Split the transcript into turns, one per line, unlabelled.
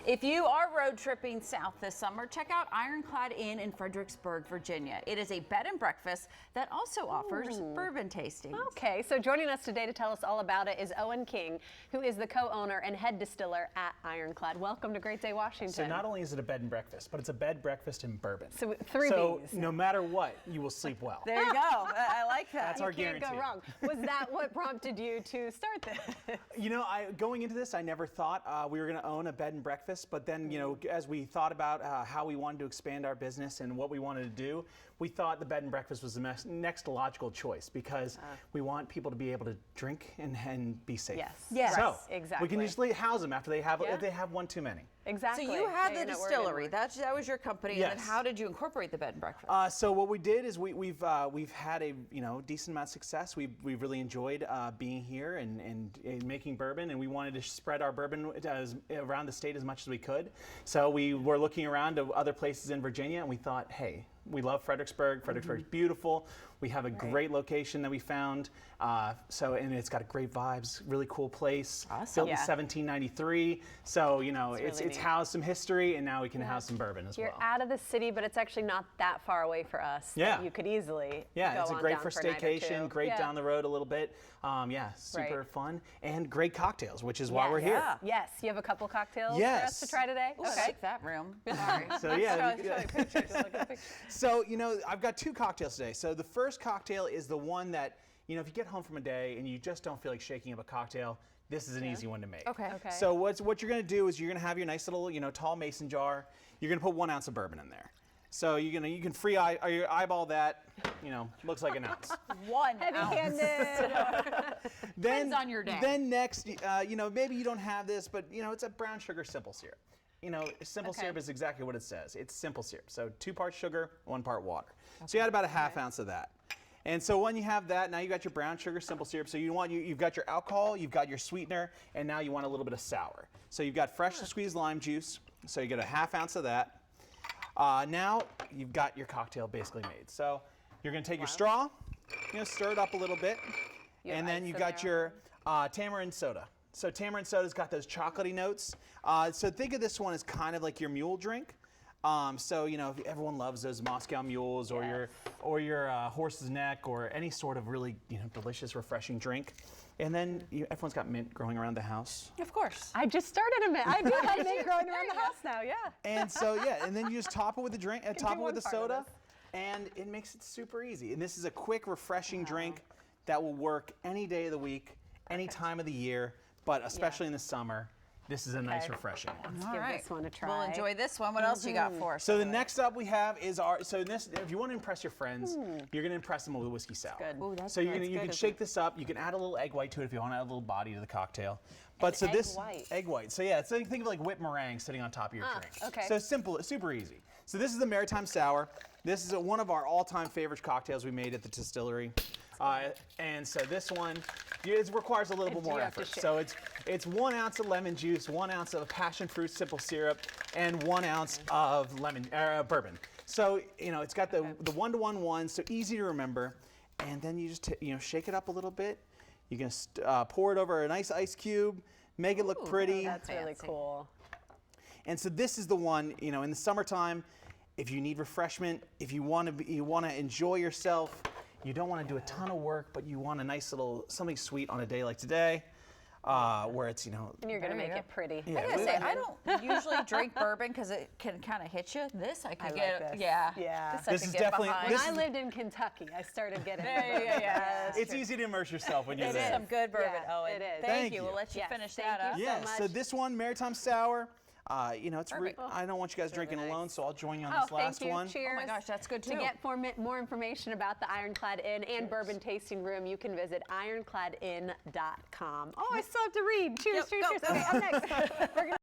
If you are road tripping south this summer, check out Ironclad Inn in Fredericksburg, Virginia. It is a bed and breakfast that also offers bourbon tastings.
Okay, so joining us today to tell us all about it is Owen King, who is the co-owner and head distiller at Ironclad. Welcome to Great Day, Washington.
So not only is it a bed and breakfast, but it's a bed, breakfast, and bourbon.
So three Bs.
No matter what, you will sleep well.
There you go. I like that.
That's our guarantee.
You can't go wrong. Was that what prompted you to start this?
You know, going into this, I never thought we were going to own a bed and breakfast, but then, you know, as we thought about how we wanted to expand our business and what we wanted to do, we thought the bed and breakfast was the next logical choice because we want people to be able to drink and be safe.
Yes.
So
exactly.
we can usually house them after if they have one too many.
Exactly.
So you had the distillery. That was your company.
Yes.
And then how did you incorporate the bed and breakfast?
So what we did is we've had a decent amount of success. We've really enjoyed being here and making bourbon, and we wanted to spread our bourbon around the state as much as we could. So we were looking around to other places in Virginia, and we thought, hey, we love Fredericksburg. Fredericksburg's beautiful. We have a great location that we found. And it's got great vibes, really cool place.
Awesome.
Built in 1793. So, you know, it's housed some history, and now we can house some bourbon as well.
You're out of the city, but it's actually not that far away for us.
Yeah.
You could easily go
it's
on
great
down
for
a night or
staycation,
two.
great down the road a little bit. Super fun. And great cocktails, which is why we're here.
Yes, you have a couple cocktails for us to try today?
Ooh, I like that room. Sorry.
So yeah.
Show pictures. Look at pictures.
So, you know, I've got two cocktails today. So the first cocktail is the one that, you know, if you get home from a day and you just don't feel like shaking up a cocktail, this is an easy one to make.
Okay.
So what you're going to do is you're going to have your nice little, tall mason jar. You're going to put 1 ounce of bourbon in there. So you can eyeball that, looks like an ounce.
1 ounce.
Heavy-handed.
Depends on your day.
Then next, maybe you don't have this, but it's a brown sugar simple syrup. Simple syrup is exactly what it says. It's simple syrup. So 2 parts sugar, 1 part water. So you add about a ½ ounce of that. And so when you have that, now you got your brown sugar simple syrup. So you've got your alcohol, you've got your sweetener, and now you want a little bit of sour. So you've got freshly squeezed lime juice. So you get a ½ ounce of that. Now you've got your cocktail basically made. So you're going to take your straw, stir it up a little bit, and then you got your tamarind soda. So tamarind soda's got those chocolatey notes. So think of this one as kind of like your mule drink. So if everyone loves those Moscow mules or your horse's neck or any sort of really delicious, refreshing drink. And then everyone's got mint growing around the house.
Of course.
I just started a mint. I do have mint growing around the house now. Yeah.
And so and then you just top it with the drink, top it with the soda, and it makes it super easy. And this is a quick, refreshing drink that will work any day of the week, any time of the year, but especially in the summer. This is a nice, refreshing one.
Let's give this one a try.
We'll enjoy this one. What else you got for us?
So the next up we have is if you want to impress your friends, you're going to impress them with a whiskey sour.
Good.
Ooh, that's
So
good.
you can shake this up. You can add a little egg white to it if you want to add a little body to the cocktail. But egg white. So yeah, think of like whipped meringue sitting on top of your drink.
Okay.
So simple, super easy. So this is the Maritime Sour. This is one of our all-time favorite cocktails we made at the distillery. And so this one, it requires a little bit more effort. So it's 1 ounce of lemon juice, 1 ounce of passion fruit simple syrup, and 1 ounce of bourbon. So it's got the 1-to-1, so easy to remember. And then you just shake it up a little bit. You can pour it over a nice ice cube, make it look pretty.
That's really cool.
And so this is the one, in the summertime, if you need refreshment, if you want to enjoy yourself. You don't want to do a ton of work, but you want a nice little something sweet on a day like today, where it's
And you're going to make it pretty.
Yeah,
I gotta say, I don't usually drink bourbon because it can kind of hit you. This I could get.
Like this.
Yeah.
This is definitely.
When I lived in Kentucky, I started getting.
Yeah.
It's easy to immerse yourself when you're there.
It is some good bourbon.
Yeah,
Owen.
it is.
Thank you. We'll let you finish that up.
Yeah.
so much.
this one, Maritime Sour. It's
Perfect.
I don't want you guys drinking
nice.
alone, so I'll join you on this last one.
Cheers.
Oh my gosh, that's good too.
To get more information about the Ironclad Inn and Bourbon Tasting Room, you can visit ironcladinn.com. Oh, I still have to read. Cheers, cheers, cheers. Okay, up next. We're gonna